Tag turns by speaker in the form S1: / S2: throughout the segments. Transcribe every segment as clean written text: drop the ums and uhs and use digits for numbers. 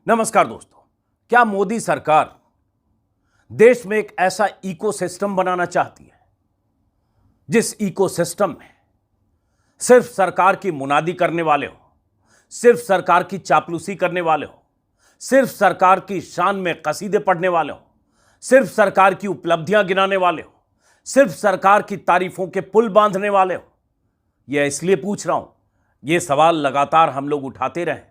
S1: नमस्कार दोस्तों। क्या मोदी सरकार देश में एक ऐसा इकोसिस्टम बनाना चाहती है जिस इकोसिस्टम में सिर्फ सरकार की मुनादी करने वाले हो, सिर्फ सरकार की चापलूसी करने वाले हो, सिर्फ सरकार की शान में कसीदे पढ़ने वाले हो, सिर्फ सरकार की उपलब्धियां गिनाने वाले हो, सिर्फ सरकार की तारीफों के पुल बांधने वाले हो? यह इसलिए पूछ रहा हूं, यह सवाल लगातार हम लोग उठाते रहे,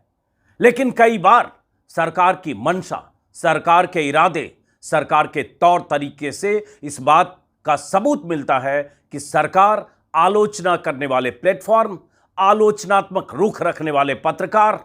S1: लेकिन कई बार सरकार की मंशा, सरकार के इरादे, सरकार के तौर तरीके से इस बात का सबूत मिलता है कि सरकार आलोचना करने वाले प्लेटफॉर्म, आलोचनात्मक रुख रखने वाले पत्रकार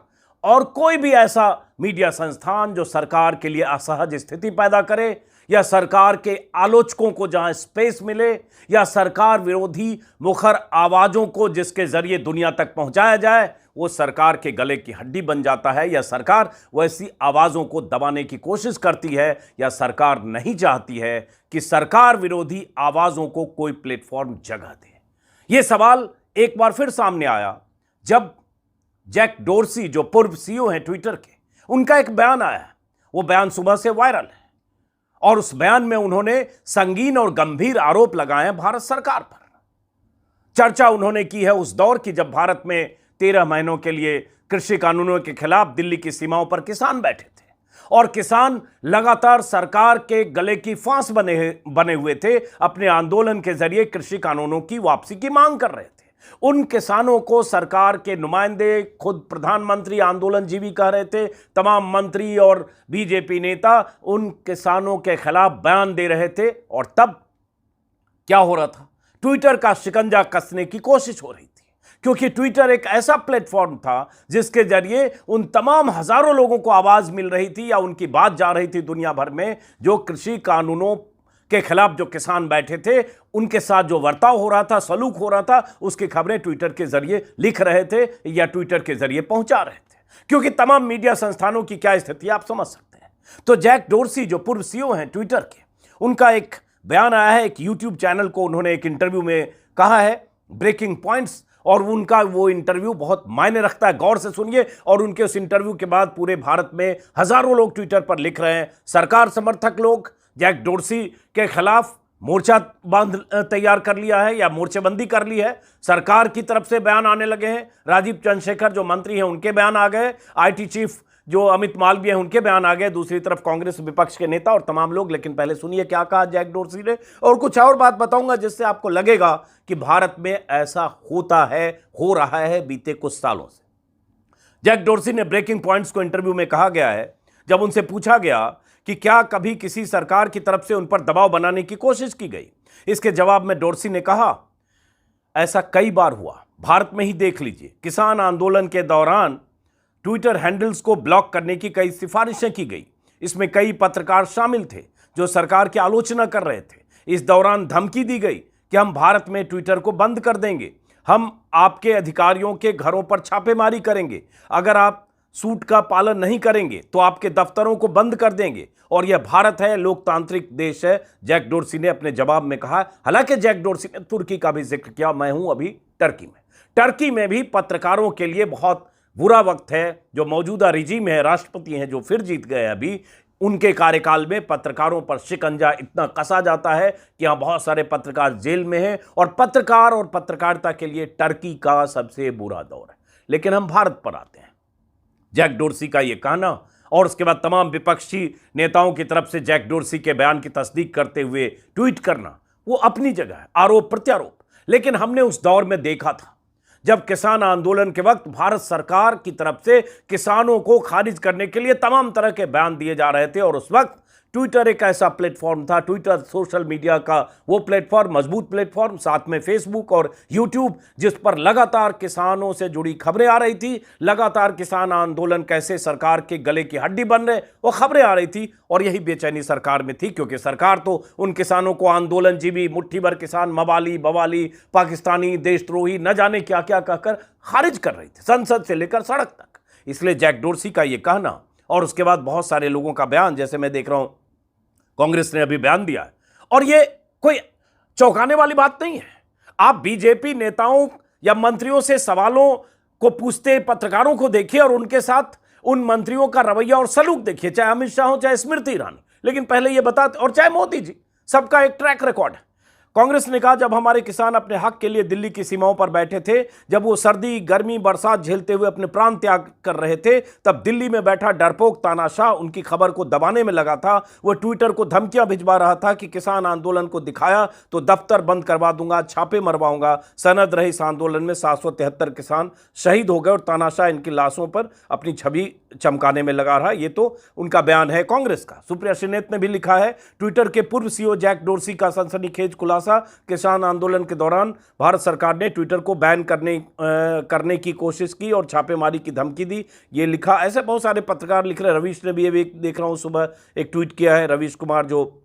S1: और कोई भी ऐसा मीडिया संस्थान जो सरकार के लिए असहज स्थिति पैदा करे या सरकार के आलोचकों को जहां स्पेस मिले या सरकार विरोधी मुखर आवाजों को जिसके जरिए दुनिया तक पहुंचाया जाए, वो सरकार के गले की हड्डी बन जाता है या सरकार वैसी आवाजों को दबाने की कोशिश करती है या सरकार नहीं चाहती है कि सरकार विरोधी आवाजों को कोई प्लेटफॉर्म जगह दे। यह सवाल एक बार फिर सामने आया जब जैक डोर्सी, जो पूर्व सीईओ हैं ट्विटर के, उनका एक बयान आया। वो बयान सुबह से वायरल है और उस बयान में उन्होंने संगीन और गंभीर आरोप लगाए हैं भारत सरकार पर। चर्चा उन्होंने की है उस दौर की जब भारत में 13 महीनों के लिए कृषि कानूनों के खिलाफ दिल्ली की सीमाओं पर किसान बैठे थे और किसान लगातार सरकार के गले की फांस बने हुए थे। अपने आंदोलन के जरिए कृषि कानूनों की वापसी की मांग कर रहे थे। उन किसानों को सरकार के नुमाइंदे, खुद प्रधानमंत्री आंदोलनजीवी कह रहे थे, तमाम मंत्री और बीजेपी नेता उन किसानों के खिलाफ बयान दे रहे थे। और तब क्या हो रहा था? ट्विटर का शिकंजा कसने की कोशिश हो रही थी, क्योंकि ट्विटर एक ऐसा प्लेटफॉर्म था जिसके जरिए उन तमाम हजारों लोगों को आवाज मिल रही थी या उनकी बात जा रही थी दुनिया भर में, जो कृषि कानूनों के खिलाफ जो किसान बैठे थे, उनके साथ जो बर्ताव हो रहा था, सलूक हो रहा था, उसकी खबरें ट्विटर के जरिए लिख रहे थे या ट्विटर के जरिए पहुंचा रहे थे। क्योंकि तमाम मीडिया संस्थानों की क्या स्थिति आप समझ सकते हैं। तो जैक डोर्सी, जो पूर्व सीईओ हैं ट्विटर के, उनका एक बयान आया है। एक यूट्यूब चैनल को उन्होंने एक इंटरव्यू में कहा है, ब्रेकिंग पॉइंट्स, और उनका वो इंटरव्यू बहुत मायने रखता है। गौर से सुनिए। और उनके उस इंटरव्यू के बाद पूरे भारत में हजारों लोग ट्विटर पर लिख रहे हैं। सरकार समर्थक लोग जैक डोर्सी के खिलाफ मोर्चा बांध तैयार कर लिया है या मोर्चेबंदी कर ली है। सरकार की तरफ से बयान आने लगे हैं। राजीव चंद्रशेखर जो मंत्री हैं उनके बयान आ गए। आईटी चीफ जो अमित मालवीय हैं उनके बयान आ गए। दूसरी तरफ कांग्रेस विपक्ष के नेता और तमाम लोग। लेकिन पहले सुनिए क्या कहा जैक डोर्सी ने, और कुछ और बात बताऊंगा जिससे आपको लगेगा कि भारत में ऐसा होता है, हो रहा है बीते कुछ सालों से। जैक डोर्सी ने ब्रेकिंग पॉइंट्स को इंटरव्यू में कहा गया है, जब उनसे पूछा गया कि क्या कभी किसी सरकार की तरफ से उन पर दबाव बनाने की कोशिश की गई। इसके जवाब में डोर्सी ने कहा, ऐसा कई बार हुआ, भारत में ही देख लीजिए। किसान आंदोलन के दौरान ट्विटर हैंडल्स को ब्लॉक करने की कई सिफारिशें की गई। इसमें कई पत्रकार शामिल थे जो सरकार की आलोचना कर रहे थे। इस दौरान धमकी दी गई कि हम भारत में ट्विटर को बंद कर देंगे, हम आपके अधिकारियों के घरों पर छापेमारी करेंगे, अगर आप सूट का पालन नहीं करेंगे तो आपके दफ्तरों को बंद कर देंगे, और यह भारत है, लोकतांत्रिक देश है, जैक डोर्सी ने अपने जवाब में कहा। हालांकि जैक डोर्सी ने तुर्की का भी जिक्र किया। मैं हूं अभी टर्की में। टर्की में भी पत्रकारों के लिए बहुत बुरा वक्त है। जो मौजूदा रिजीम है, राष्ट्रपति हैं जो फिर जीत गए अभी, उनके कार्यकाल में पत्रकारों पर शिकंजा इतना कसा जाता है कि यहां बहुत सारे पत्रकार जेल में हैं और पत्रकार और पत्रकारिता के लिए टर्की का सबसे बुरा दौर है। लेकिन हम भारत पर आते हैं। जैक डोर्सी का यह कहना और उसके बाद तमाम विपक्षी नेताओं की तरफ से जैक डोर्सी के बयान की तस्दीक करते हुए ट्वीट करना, वो अपनी जगह है, आरोप प्रत्यारोप। लेकिन हमने उस दौर में देखा था जब किसान आंदोलन के वक्त भारत सरकार की तरफ से किसानों को खारिज करने के लिए तमाम तरह के बयान दिए जा रहे थे। और उस वक्त ट्विटर एक ऐसा प्लेटफॉर्म था, ट्विटर सोशल मीडिया का वो प्लेटफॉर्म, मजबूत प्लेटफॉर्म, साथ में फेसबुक और यूट्यूब, जिस पर लगातार किसानों से जुड़ी खबरें आ रही थी। लगातार किसान आंदोलन कैसे सरकार के गले की हड्डी बन रहे, वो खबरें आ रही थी। और यही बेचैनी सरकार में थी, क्योंकि सरकार तो उन किसानों को आंदोलनजीवी, मुट्ठी भर किसान, मवाली, बवाली, पाकिस्तानी, देशद्रोही, न जाने क्या क्या कहकर खारिज कर रही थी, संसद से लेकर सड़क तक। इसलिए जैक डोर्सी का यह कहना और उसके बाद बहुत सारे लोगों का बयान, जैसे मैं देख रहा हूं कांग्रेस ने अभी बयान दिया है, और ये कोई चौंकाने वाली बात नहीं है। आप बीजेपी नेताओं या मंत्रियों से सवालों को पूछते पत्रकारों को देखिए और उनके साथ उन मंत्रियों का रवैया और सलूक देखिए, चाहे अमित शाह हो चाहे स्मृति ईरानी। लेकिन पहले ये बताते, और चाहे मोदी जी, सबका एक ट्रैक रिकॉर्ड है। कांग्रेस ने कहा जब हमारे किसान अपने हक के लिए दिल्ली की सीमाओं पर बैठे थे, जब वो सर्दी गर्मी बरसात झेलते हुए अपने प्राण त्याग कर रहे थे, तब दिल्ली में बैठा डरपोक तानाशाह उनकी खबर को दबाने में लगा था। वो ट्विटर को धमकियां भिजवा रहा था कि किसान आंदोलन को दिखाया तो दफ्तर बंद करवा दूंगा, छापे मरवाऊंगा। सनद रहे इस आंदोलन में 773 किसान शहीद हो गए और तानाशाह इनकी लाशों पर अपनी छवि चमकाने में लगा रहा। ये तो उनका बयान है कांग्रेस का। सुप्रिया श्रीनेत ने भी लिखा है, ट्विटर के पूर्व सीईओ जैक डोर्सी का सनसनीखेज खुलासा, किसान आंदोलन के दौरान भारत सरकार ने ट्विटर को बैन करने की कोशिश की और छापेमारी की धमकी दी, ये लिखा। ऐसे बहुत सारे पत्रकार लिख रहे हैं। रवीश ने भी ये देख रहा हूं सुबह एक ट्वीट किया है, रवीश कुमार जो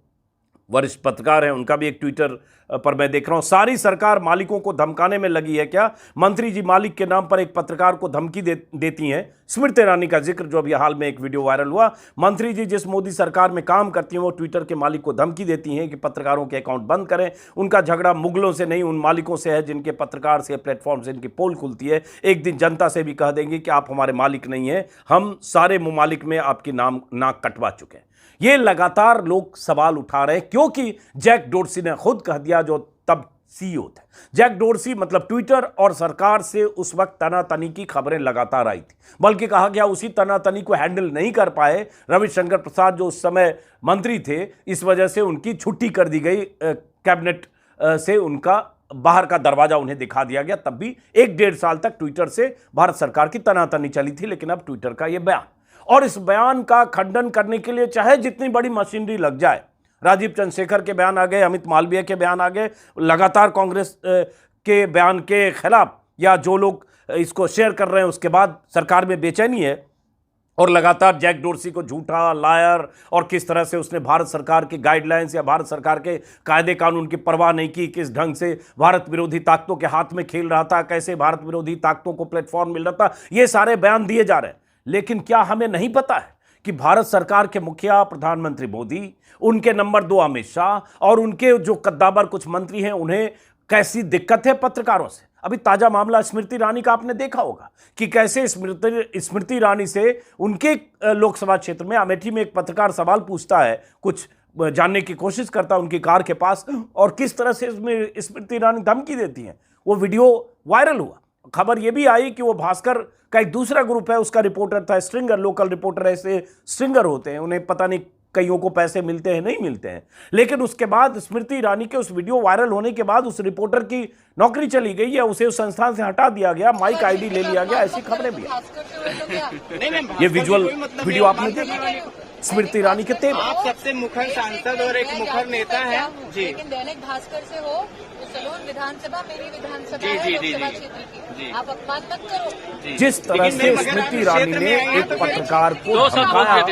S1: वरिष्ठ पत्रकार हैं, उनका भी एक ट्विटर पर मैं देख रहा हूं। सारी सरकार मालिकों को धमकाने में लगी है क्या? मंत्री जी मालिक के नाम पर एक पत्रकार को धमकी देती हैं। स्मृति ईरानी का जिक्र जो अभी हाल में एक वीडियो वायरल हुआ, मंत्री जी जिस मोदी सरकार में काम करती हैं वो ट्विटर के मालिक को धमकी देती हैं कि पत्रकारों के अकाउंट बंद करें। उनका झगड़ा मुगलों से नहीं, उन मालिकों से है जिनके पत्रकार से, प्लेटफॉर्म से इनकी पोल खुलती है। एक दिन जनता से भी कह देंगे कि आप हमारे मालिक नहीं हैं, हम सारे ममालिक में आपकी नाक कटवा चुके हैं। ये लगातार लोग सवाल उठा रहे हैं क्योंकि जैक डोर्सी ने खुद कह दिया, जो तब सीईओ थे। जैक डोर्सी मतलब ट्विटर और सरकार से उस वक्त तनातनी की खबरें लगातार आई थी, बल्कि कहा गया उसी तनातनी को हैंडल नहीं कर पाए रविशंकर प्रसाद जो उस समय मंत्री थे, इस वजह से उनकी छुट्टी कर दी गई, कैबिनेट से उनका बाहर का दरवाजा उन्हें दिखा दिया गया। तब भी 1-1.5 साल तक ट्विटर से भारत सरकार की तनातनी चली थी। लेकिन अब ट्विटर का यह बयान, और इस बयान का खंडन करने के लिए चाहे जितनी बड़ी मशीनरी लग जाए, राजीव चंद्रशेखर के बयान आ गए, अमित मालवीय के बयान आ गए, लगातार कांग्रेस के बयान के खिलाफ या जो लोग इसको शेयर कर रहे हैं उसके बाद सरकार में बेचैनी है, और लगातार जैक डोर्सी को झूठा, लायर, और किस तरह से उसने भारत सरकार के गाइडलाइंस या भारत सरकार के कायदे कानून की परवाह नहीं की, किस ढंग से भारत विरोधी ताकतों के हाथ में खेल रहा था, कैसे भारत विरोधी ताकतों को प्लेटफॉर्म मिल रहा था, ये सारे बयान दिए जा रहे हैं। लेकिन क्या हमें नहीं पता है कि भारत सरकार के मुखिया प्रधानमंत्री मोदी, उनके नंबर 2 अमित शाह और उनके जो कद्दावर कुछ मंत्री हैं, उन्हें कैसी दिक्कत है पत्रकारों से? अभी ताजा मामला स्मृति ईरानी का आपने देखा होगा कि कैसे स्मृति ईरानी से उनके लोकसभा क्षेत्र में अमेठी में एक पत्रकार सवाल पूछता है, कुछ जानने की कोशिश करता है उनकी कार के पास, और किस तरह से इसमें स्मृति ईरानी धमकी देती हैं। वो वीडियो वायरल हुआ। खबर यह भी आई कि वो भास्कर का एक दूसरा ग्रुप है, उसका रिपोर्टर था, स्ट्रिंगर, लोकल रिपोर्टर ऐसे स्ट्रिंगर होते हैं, उन्हें पता नहीं कईयों को पैसे मिलते हैं नहीं मिलते हैं। लेकिन उसके बाद स्मृति ईरानी के उस वीडियो वायरल होने के बाद उस रिपोर्टर की नौकरी चली गई या उसे उस संस्थान से हटा दिया गया, माइक आईडी ले लिया गया, ऐसी खबरें भी हैं। ये विजुअल वीडियो आपने देखा स्मृति ईरानी के तेवर।
S2: आप सबसे मुखर सांसद और एक मुखर नेता है जी,
S3: लेकिन दैनिक भास्कर से हो तो सलोन विधानसभा मेरी विधानसभा
S2: जी,
S3: है,
S2: जी, जी,
S3: लोकसभा
S2: जी,
S3: क्षेत्र की।
S2: जी।
S3: आप अपमान मत करो।
S1: जिस तरह से स्मृति ईरानी ने एक पत्रकार को धमकाया,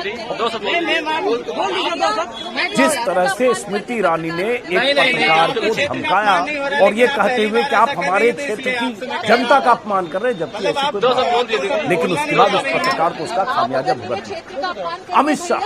S1: जिस तरह से स्मृति ईरानी ने एक पत्रकार को धमकाया और ये कहते हुए कि आप हमारे क्षेत्र की जनता का अपमान कर रहे हैं, जबकि ऐसी कोई, लेकिन उसके बाद उस पत्रकार को उसका खामियाजा भुगतना। अमित शाह,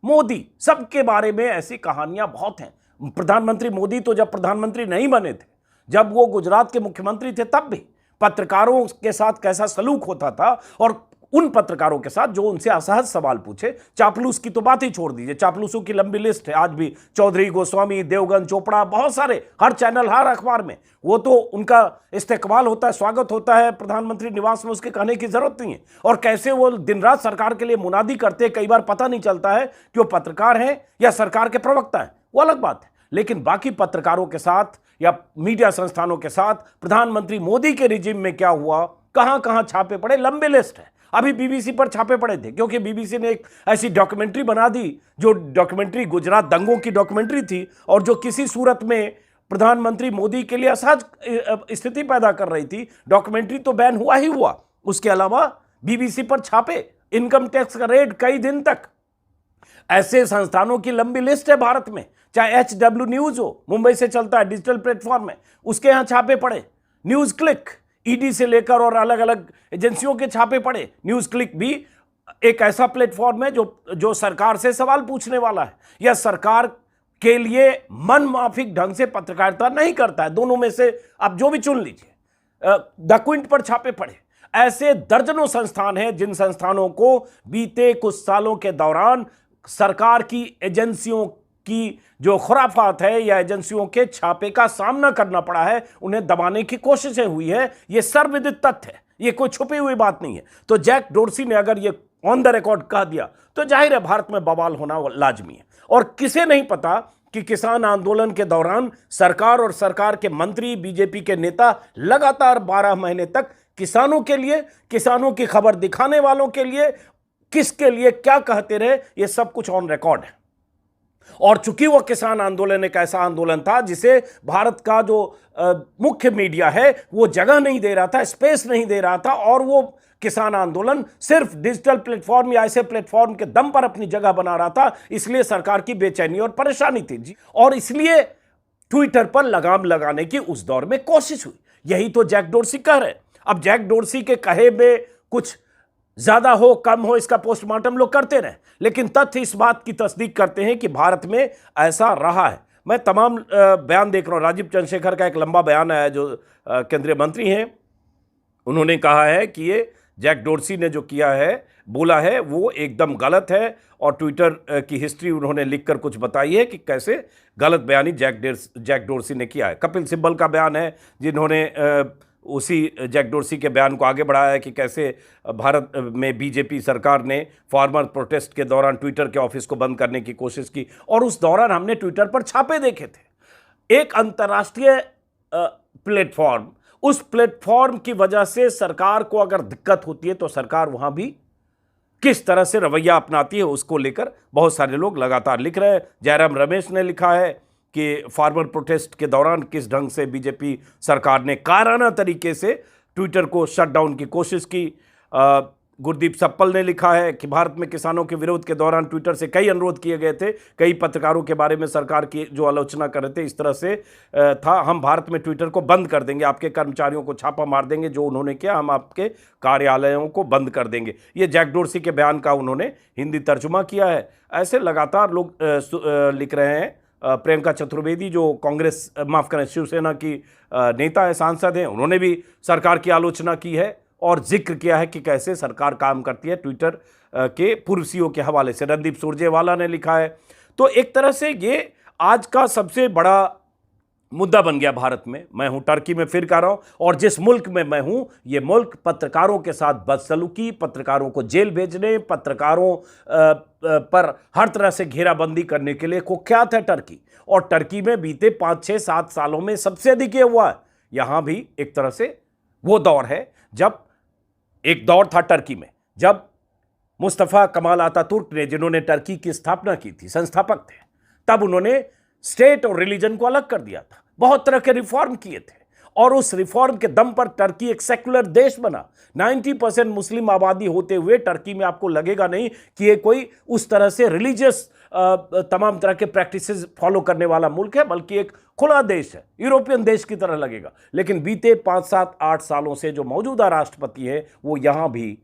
S1: मोदी, सबके बारे में ऐसी कहानियां बहुत हैं। प्रधानमंत्री मोदी तो जब प्रधानमंत्री नहीं बने थे, जब वो गुजरात के मुख्यमंत्री थे, तब भी पत्रकारों के साथ कैसा सलूक होता था, और उन पत्रकारों के साथ जो उनसे असहज सवाल पूछे। चापलूस की तो बात ही छोड़ दीजिए, चापलूसों की लंबी लिस्ट है आज भी, चौधरी, गोस्वामी, देवगन, चोपड़ा, बहुत सारे, हर चैनल, हर अखबार में वो तो उनका इस्तेकबाल होता है, स्वागत होता है प्रधानमंत्री निवास में, उसके कहने की जरूरत नहीं है। और कैसे वो दिन रात सरकार के लिए मुनादी करते हैं, कई बार पता नहीं चलता है कि वो पत्रकार हैं या सरकार के प्रवक्ता हैं, वो अलग बात है। लेकिन बाकी पत्रकारों के साथ या मीडिया संस्थानों के साथ प्रधानमंत्री मोदी के रिजिम में क्या हुआ, कहां कहां छापे पड़े, लंबी लिस्ट है। अभी बीबीसी पर छापे पड़े थे क्योंकि बीबीसी ने एक ऐसी डॉक्यूमेंट्री बना दी, जो डॉक्यूमेंट्री गुजरात दंगों की डॉक्यूमेंट्री थी, और जो किसी सूरत में प्रधानमंत्री मोदी के लिए असहज स्थिति पैदा कर रही थी। डॉक्यूमेंट्री तो बैन हुआ ही हुआ, उसके अलावा बीबीसी पर छापे, इनकम टैक्स का रेड कई दिन तक। ऐसे संस्थानों की लंबी लिस्ट है भारत में, चाहे HW न्यूज हो, मुंबई से चलता है, डिजिटल प्लेटफॉर्म में, उसके यहां छापे पड़े। न्यूज क्लिक, ईडी से लेकर और अलग अलग एजेंसियों के छापे पड़े। न्यूज क्लिक भी एक ऐसा प्लेटफॉर्म है जो सरकार से सवाल पूछने वाला है, या सरकार के लिए मन माफिक ढंग से पत्रकारिता नहीं करता है। दोनों में से आप जो भी चुन लीजिए। द क्विंट पर छापे पड़े। ऐसे दर्जनों संस्थान हैं जिन संस्थानों को बीते कुछ सालों के दौरान सरकार की एजेंसियों की जो खुराफात है या एजेंसियों के छापे का सामना करना पड़ा है, उन्हें दबाने की कोशिशें हुई है। यह सर्वविदित तथ्य है, यह कोई छुपी हुई बात नहीं है। तो जैक डोर्सी ने अगर यह ऑन द रिकॉर्ड कह दिया तो जाहिर है भारत में बवाल होना लाजमी है। और किसे नहीं पता कि किसान आंदोलन के दौरान सरकार और सरकार के मंत्री, बीजेपी के नेता लगातार 12 महीने तक किसानों के लिए, किसानों की खबर दिखाने वालों के लिए, किसके लिए क्या कहते रहे, यह सब कुछ ऑन रिकॉर्ड है। और चूंकि वह किसान आंदोलन एक ऐसा आंदोलन था जिसे भारत का जो मुख्य मीडिया है वो जगह नहीं दे रहा था, स्पेस नहीं दे रहा था, और वो किसान आंदोलन सिर्फ डिजिटल प्लेटफॉर्म या ऐसे प्लेटफॉर्म के दम पर अपनी जगह बना रहा था, इसलिए सरकार की बेचैनी और परेशानी थी जी। और इसलिए ट्विटर पर लगाम लगाने की उस दौर में कोशिश हुई। यही तो जैक डोर्सी कह रहे। अब जैक डोर्सी के कहे में कुछ ज्यादा हो कम हो इसका पोस्टमार्टम लोग करते रहे, लेकिन तथ्य इस बात की तस्दीक करते हैं कि भारत में ऐसा रहा है। मैं तमाम बयान देख रहा हूं। राजीव चंद्रशेखर का एक लंबा बयान है, जो केंद्रीय मंत्री हैं, उन्होंने कहा है कि ये जैक डोर्सी ने जो किया है, बोला है, वो एकदम गलत है। और ट्विटर की हिस्ट्री उन्होंने लिखकर कुछ बताई है कि कैसे गलत बयानी जैक डोर्सी ने किया है। कपिल सिब्बल का बयान है, जिन्होंने उसी जैक डोर्सी के बयान को आगे बढ़ाया है कि कैसे भारत में बीजेपी सरकार ने फार्मर प्रोटेस्ट के दौरान ट्विटर के ऑफिस को बंद करने की कोशिश की, और उस दौरान हमने ट्विटर पर छापे देखे थे। एक अंतर्राष्ट्रीय प्लेटफॉर्म, उस प्लेटफॉर्म की वजह से सरकार को अगर दिक्कत होती है तो सरकार वहां भी किस तरह से रवैया अपनाती है, उसको लेकर बहुत सारे लोग लगातार लिख रहे हैं। जयराम रमेश ने लिखा है कि फार्मर प्रोटेस्ट के दौरान किस ढंग से बीजेपी सरकार ने कायराना तरीके से ट्विटर को शट डाउन की कोशिश की। गुरदीप सप्पल ने लिखा है कि भारत में किसानों के विरोध के दौरान ट्विटर से कई अनुरोध किए गए थे, कई पत्रकारों के बारे में सरकार की जो आलोचना कर रहे थे इस तरह से था, हम भारत में ट्विटर को बंद कर देंगे, आपके कर्मचारियों को छापा मार देंगे, जो उन्होंने किया, हम आपके कार्यालयों को बंद कर देंगे। ये जैक डोर्सी के बयान का उन्होंने हिंदी तर्जुमा किया है। ऐसे लगातार लोग लिख रहे हैं। प्रियंका चतुर्वेदी, जो कांग्रेस, माफ करें, शिवसेना की नेता है, सांसद हैं, उन्होंने भी सरकार की आलोचना की है और जिक्र किया है कि कैसे सरकार काम करती है ट्विटर के पूर्व सीईओ के हवाले से। रणदीप सुरजेवाला ने लिखा है। तो एक तरह से ये आज का सबसे बड़ा मुद्दा बन गया भारत में। मैं हूं टर्की में, फिर कह रहा हूं, और जिस मुल्क में मैं हूं, ये मुल्क पत्रकारों के साथ बदसलूकी, पत्रकारों को जेल भेजने, पत्रकारों पर हर तरह से घेराबंदी करने के लिए कुख्यात है टर्की। और टर्की में बीते 5, 6, 7 सालों में सबसे अधिक ये हुआ है। यहां भी एक तरह से वो दौर है जब एक दौर था टर्की में, जब मुस्तफा कमाल अतातुर्क ने, जिन्होंने टर्की की स्थापना की थी, संस्थापक थे, तब उन्होंने स्टेट और रिलीजन को अलग कर दिया था, बहुत तरह के रिफॉर्म किए थे, और उस रिफॉर्म के दम पर टर्की एक सेकुलर देश बना। 90% मुस्लिम आबादी होते हुए टर्की में आपको लगेगा नहीं कि ये कोई उस तरह से रिलीजियस तमाम तरह के प्रैक्टिसेस फॉलो करने वाला मुल्क है, बल्कि एक खुला देश है, यूरोपियन देश की तरह लगेगा। लेकिन बीते 5, 7, 8 सालों से जो मौजूदा राष्ट्रपति है, वो यहां भी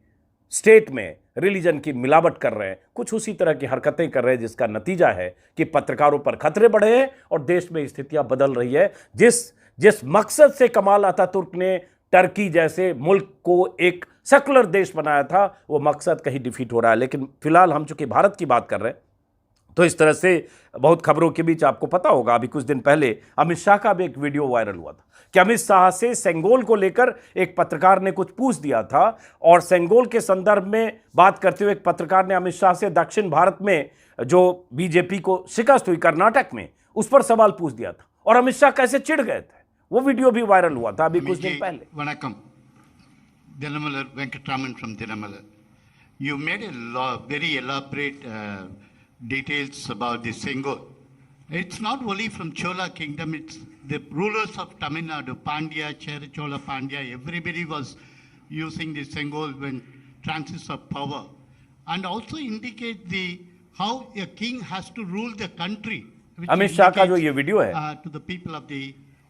S1: स्टेट में रिलीजन की मिलावट कर रहे हैं, कुछ उसी तरह की हरकतें कर रहे हैं, जिसका नतीजा है कि पत्रकारों पर खतरे बढ़े हैं और देश में स्थितियां बदल रही है। जिस मकसद से कमाल अतातुर्क ने टर्की जैसे मुल्क को एक सेकुलर देश बनाया था, वो मकसद कहीं डिफीट हो रहा है। लेकिन फिलहाल हम चूंकि भारत की बात कर रहे हैं, तो इस तरह से बहुत खबरों के बीच आपको पता होगा, अभी कुछ दिन पहले अमित शाह का भी एक वीडियो वायरल हुआ था कि अमित शाह से सेंगोल को लेकर एक पत्रकार ने कुछ पूछ दिया था, और सेंगोल के संदर्भ में बात करते हुए एक पत्रकार ने अमित शाह से दक्षिण भारत में जो बीजेपी को शिकस्त हुई कर्नाटक में, उस पर सवाल पूछ दिया था, और अमित शाह कैसे चिढ़ गए थे। वो वीडियो भी वायरल हुआ था अभी कुछ दिन पहले।
S4: वणक्कम, Dinamala Venkatraman from Dinamala. You made a very elaborate details about the Sengol. It's not only from Chola kingdom, it's the rulers of Tamil Nadu, Pandya, Chera Chola Pandya, everybody was using the Sengol when transits of power. And also indicate how a king has to rule the country.
S1: Amit Shah का जो ये video है,
S4: to the people of the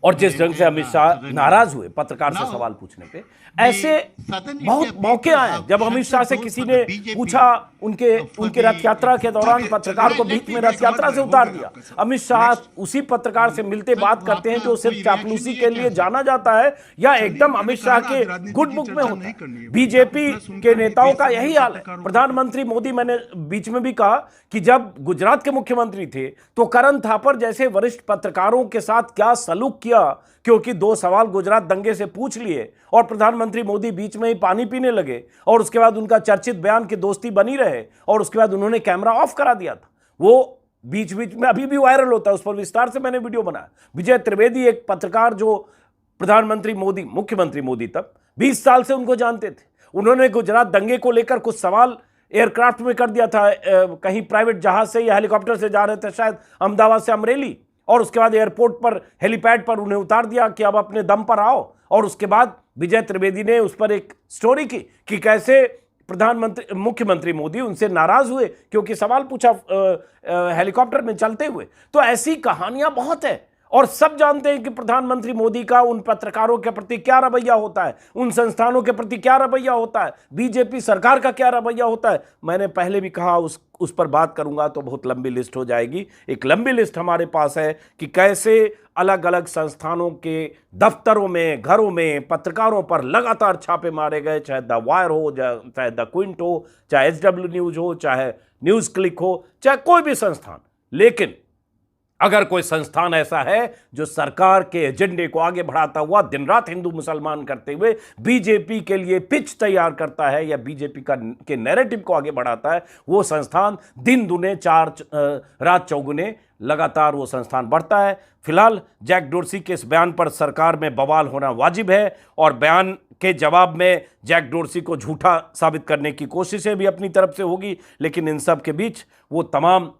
S1: और जिस ढंग से अमित शाह नाराज हुए पत्रकार से सवाल पूछने पे, ऐसे बहुत मौके आए जब अमित शाह से किसी ने पूछा, उनके रथ यात्रा के दौरान पत्रकार को बीच में रथ यात्रा से उतार दिया। अमित शाह उसी पत्रकार से मिलते बात करते हैं जो सिर्फ चापलूसी के लिए जाना जाता है या एकदम अमित शाह के गुड बुक में होता है। बीजेपी के नेताओं का यही हाल है। प्रधानमंत्री मोदी, मैंने बीच में भी कहा कि जब गुजरात के मुख्यमंत्री थे तो करण थापर जैसे वरिष्ठ पत्रकारों के साथ क्या सलूक किया, क्योंकि 2 सवाल गुजरात दंगे से पूछ लिए और प्रधानमंत्री मोदी बीच में ही पानी पीने लगे और उसके बाद उनका चर्चित बयान की दोस्ती बनी रहे और उसके बाद उन्होंने कैमरा ऑफ करा दिया था। वो बीच बीच में अभी भी वायरल होता है, उस पर विस्तार से मैंने वीडियो बनाया। विजय त्रिवेदी एक पत्रकार जो प्रधानमंत्री मोदी, मुख्यमंत्री मोदी तक 20 साल से उनको जानते थे, उन्होंने गुजरात दंगे को लेकर कुछ सवाल एयरक्राफ्ट में कर दिया था, कहीं प्राइवेट जहाज से या हेलीकॉप्टर से जा रहे थे शायद अहमदाबाद से अमरेली, और उसके बाद एयरपोर्ट पर हेलीपैड पर उन्हें उतार दिया कि अब अपने दम पर आओ। और उसके बाद विजय त्रिवेदी ने उस पर एक स्टोरी की कि कैसे मुख्यमंत्री मोदी उनसे नाराज हुए क्योंकि सवाल पूछा हेलीकॉप्टर में चलते हुए। तो ऐसी कहानियां बहुत है और सब जानते हैं कि प्रधानमंत्री मोदी का उन पत्रकारों के प्रति क्या रवैया होता है, उन संस्थानों के प्रति क्या रवैया होता है, बीजेपी सरकार का क्या रवैया होता है। मैंने पहले भी कहा, उस पर बात करूंगा तो बहुत लंबी लिस्ट हो जाएगी। एक लंबी लिस्ट हमारे पास है कि कैसे अलग अलग संस्थानों के दफ्तरों में, घरों में पत्रकारों पर लगातार छापे मारे गए, चाहे द वायर हो, चाहे द क्विंट हो, चाहे SW न्यूज हो, चाहे न्यूज क्लिक हो, चाहे कोई भी संस्थान। लेकिन अगर कोई संस्थान ऐसा है जो सरकार के एजेंडे को आगे बढ़ाता हुआ दिन रात हिंदू मुसलमान करते हुए बीजेपी के लिए पिच तैयार करता है या बीजेपी के नैरेटिव को आगे बढ़ाता है, वो संस्थान दिन दुने रात चौगुने लगातार वो संस्थान बढ़ता है। फिलहाल जैक डोर्सी के इस बयान पर सरकार में बवाल होना वाजिब है और बयान के जवाब में जैक डोर्सी को झूठा साबित करने की कोशिशें भी अपनी तरफ से होगी। लेकिन इन सब के बीच वो तमाम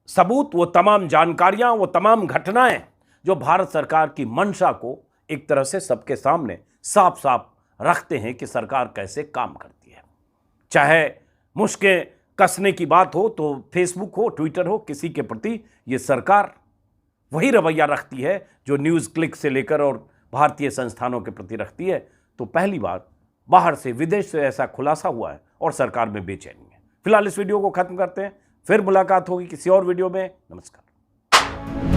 S1: सबूत, वो तमाम जानकारियां, वो तमाम घटनाएं जो भारत सरकार की मंशा को एक तरह से सबके सामने साफ साफ रखते हैं कि सरकार कैसे काम करती है। चाहे मुश्कें कसने की बात हो तो फेसबुक हो, ट्विटर हो, किसी के प्रति ये सरकार वही रवैया रखती है जो न्यूज़ क्लिक से लेकर और भारतीय संस्थानों के प्रति रखती है। तो पहली बार बाहर से, विदेश से ऐसा खुलासा हुआ है और सरकार में बेचैनी है। फिलहाल इस वीडियो को खत्म करते हैं, फिर मुलाकात होगी किसी और वीडियो में। नमस्कार।